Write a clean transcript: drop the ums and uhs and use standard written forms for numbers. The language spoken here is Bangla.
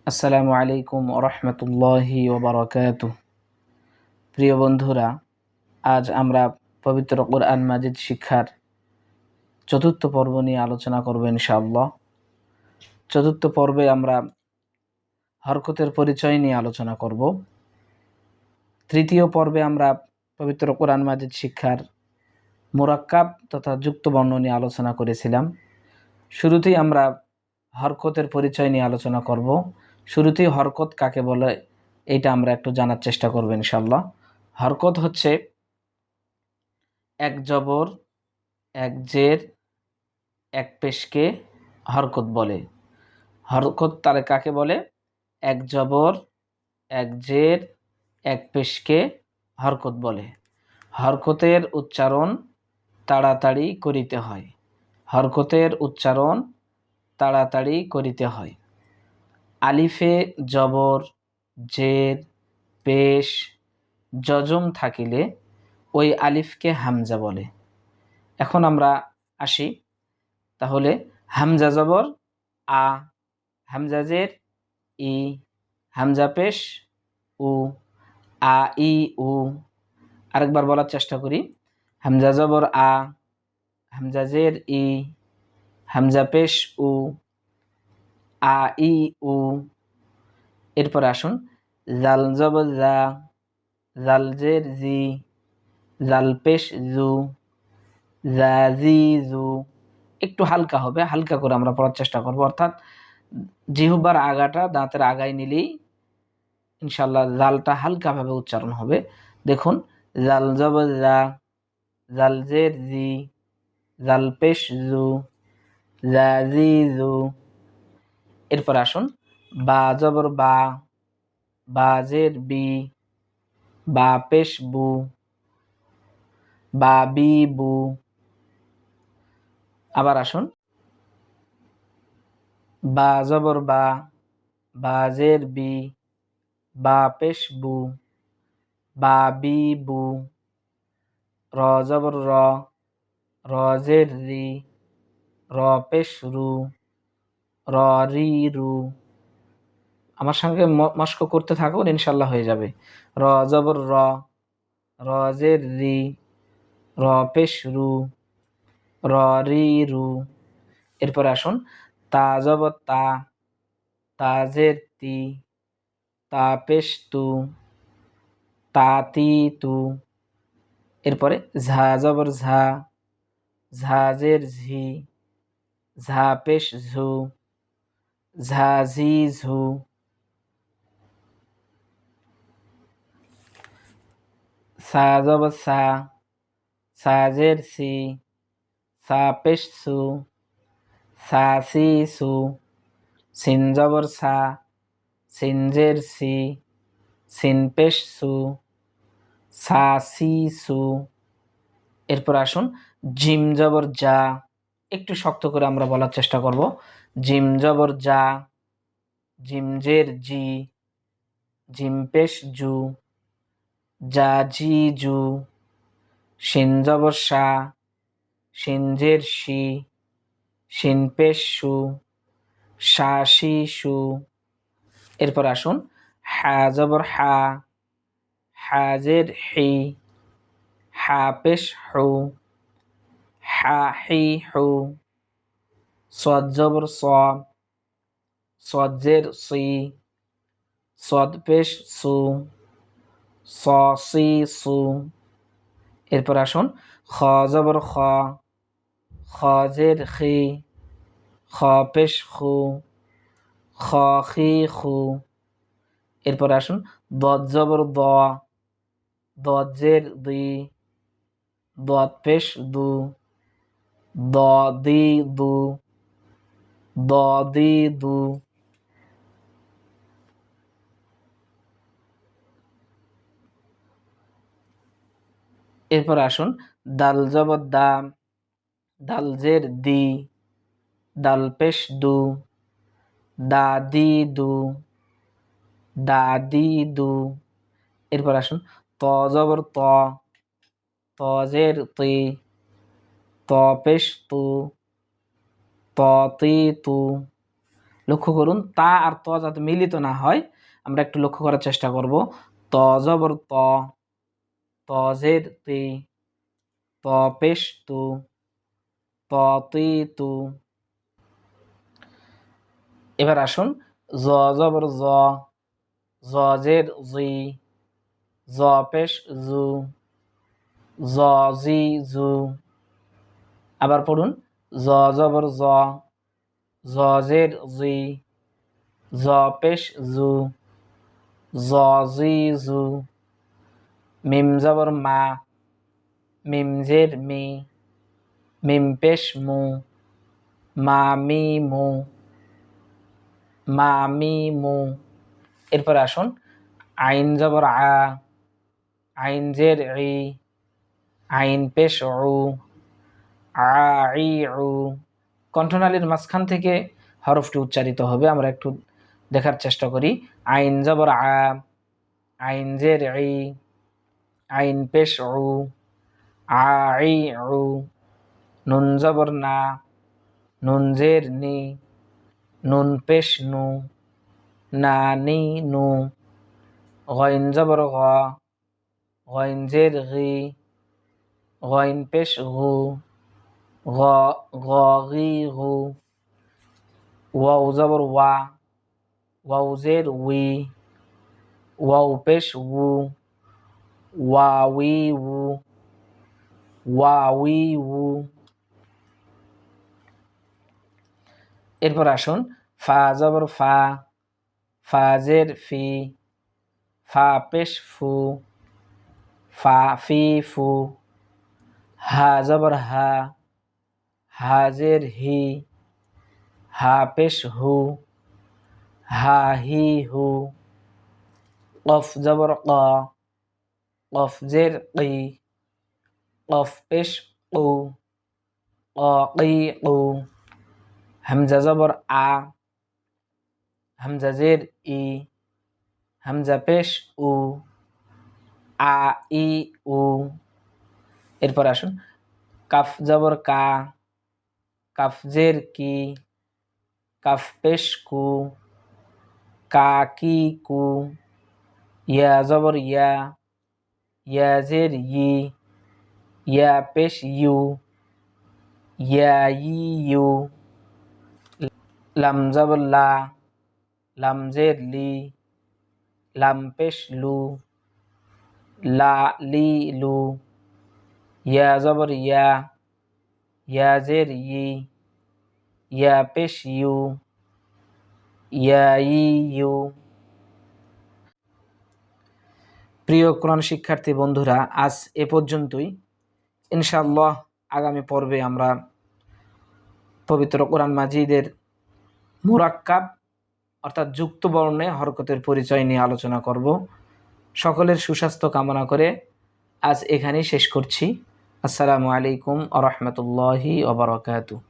আসসালামু আলাইকুম রহমতুল্লাহি ওবরাকাতুহ। প্রিয় বন্ধুরা, আজ আমরা পবিত্র কোরআন মাজিদ শিক্ষার চতুর্থ পর্ব নিয়ে আলোচনা করব ইনশাআল্লাহ। চতুর্থ পর্বে আমরা হরকতের পরিচয় নিয়ে আলোচনা করব। তৃতীয় পর্বে আমরা পবিত্র কোরআন মাজিদ শিক্ষার মুরাক্কাব তথা যুক্ত বর্ণ নিয়ে আলোচনা করেছিলাম। শুরুতেই আমরা হরকতের পরিচয় নিয়ে আলোচনা করব। শুরুতেই হরকত কাকে বলে এটা আমরা একটু জানার চেষ্টা করব ইনশাআল্লাহ। হরকত হচ্ছে এক জবর, এক জের, এক পেশকে হরকত বলে। হরকত তাহলে কাকে বলে? এক জবর, এক জের, এক পেশকে হরকত বলে। হরকতের উচ্চারণ তাড়াতাড়ি করিতে হয়। হরকতের উচ্চারণ তাড়াতাড়ি করিতে হয়। আলিফে জবর, জের, পেশ, জজম থাকিলে ওই আলিফকে হামজা বলে। এখন আমরা আসি, তাহলে হামজা জবর আ, হামজা জের ই, হামজা পেশ উ, আ ই উ। আরেকবার বলার চেষ্টা করি। হামজা জবর আ, হামজা জের ই, হামজা পেশ উ, আ ই উ। এরপর আসুন, জাল জবর জা, জাল জের জি, জাল পেশ জু, জা জি জু। একটু হালকা হবে, হালকা করে আমরা পড়ার চেষ্টা করব, অর্থাৎ জিহ্বার আগাটা দাঁতের আগায় নিলেই ইনশাআল্লাহ জালটা হালকাভাবে উচ্চারণ হবে। দেখুন, জাল জবর জা, জাল জের জি, জাল পেশ জু, জা জি জু। এরপর আসুন, বা জবর বা, বা জের বি, বা পেশ বু, বা বি বু। আবার আসুন, বা জবর বা, বা জের বি, বা পেশ বু, বা বি বু। র জবর র, র জের রি, র পেশ রু, র রি রু। আমার সঙ্গে মস্ক করতে থাকুন, ইনশাল্লাহ হয়ে যাবে। র জবর র, র জের রি, র পেশ রু, র রি রু। এরপর আসুন, তা জবর তা, তা জের তি, তা পেশ তু, তা তি তু। এরপরে ঝা জবর ঝা, ঝা জের ঝি, ঝা পেশ ঝু, ঝা ঝি ঝু। সা জবর সা, সা জের সি, সা পেশ সু, সা সি সু। সিন জবর সা, সিন জের সি, সিন পেশ সু, সা সি সু। এরপর আসুন, জিম জবর যা, একটু শক্ত করে আমরা বলার চেষ্টা করব। জিম জবর যা, জিম জের জি, জিম পেশ জু, যা জি জু। শিন জবর শা, শিন জের শি, শিন পেশ শু, শা শি শু। এরপর আসুন, হা জবর হা, হা জের হি, হা পেশ হু, হা হি হু। সদ জবর স, সদ জের সি, সদ পেশ সু, স সি সু। এরপর আসুন, খ জবর খ, খ জের খি, খ পেশ খু, খ খি খু। এরপর আসুন, দদ জবর দ, দদ জের দি, দদ পেশ দু, দ দি দু, দ দি দু। এরপর আসুন, দাল জবর দা, দাল জের দি, দাল পেশ দু, দা দি দু, দা দি দু। এরপর আসুন, ত জবর ত, ত জের তি, ত পেশ তু, ত তি তু। লক্ষ্য করুন তা আর ত যাতে মিলিত না হয় আমরা একটু লক্ষ্য করার চেষ্টা করব। ত জবর ত, ত জের তি, ত পেশ তু, ত তি তু। এবার আসুন জ জবর জ, জ জের জি, জ পেশ জু, জ জি জু। আবার পড়ুন জ জবর জ, জ জের জি, জ পেশ জু, জ জি জু। মিম জবর মা, মিম জের মি, মিম পেশ মু, মা মি মু, মা মি মু। এরপর আসুন আইন জবর আ, আইন জের ই, আইন পেশ উ, আ ই উ। কণ্ঠনালীর মাঝখান থেকে হরফটি উচ্চারিত হবে, আমরা একটু দেখার চেষ্টা করি। আইন জবর আ, আইন জের ই, আইন পেশ উ, আ ই উ। নুন জবর না, নুন জের নি, নুন পেশ নু, না নি নু। গইন জবর গ, গইন জের গি, গইন পেশ গু, গ গি গু। ওয়াও জবর ওয়া, ওয়াও জের উই, ওয়াও পেশ উ, ওয়া উই উ, ওয়া উই উ। এরপর আসুন ফা জবর ফা, ফা জের ফি, ফা পেশ ফু, ফা ফি ফু। হা জবর হা, হা জের হি, হা পেশ হু, হা হি হু। কফ জবর ক, কফ জের কি, কফ পেশ কু, ক কি কু। হামজা জবর আ, হামজা জের ই, হামজা পেশ উ, আ ই উ। এরপর আসুন কাফ জবর কা, কাফ জের কি, কাফ পেশ কু, কা কি কু। ইয়া জবর ইয়া, ইয়া জের ই, ইয়া পেশ ইউ, ইয়া ই ইউ। লাম জবর লা, লাম জের লি, লাম পেশ লু, লা লি লু। ইয়া জবর ইয়া, ইয়া জের ই, ইয়া পেশ ইউ, ইয়া ই ইউ। প্রিয় কোরআন শিক্ষার্থী বন্ধুরা, আজ এ পর্যন্তই। ইনশাআল্লাহ আগামী পর্বে আমরা পবিত্র কোরআন মাজিদের মুরাক্কাব অর্থাৎ যুক্ত বর্ণে হরকতের পরিচয় নিয়ে আলোচনা করব। সকলের সুস্বাস্থ্য কামনা করে আজ এখানেই শেষ করছি। আসসালামু আলাইকুম ওয়া রাহমাতুল্লাহি ওয়া বারাকাতুহু।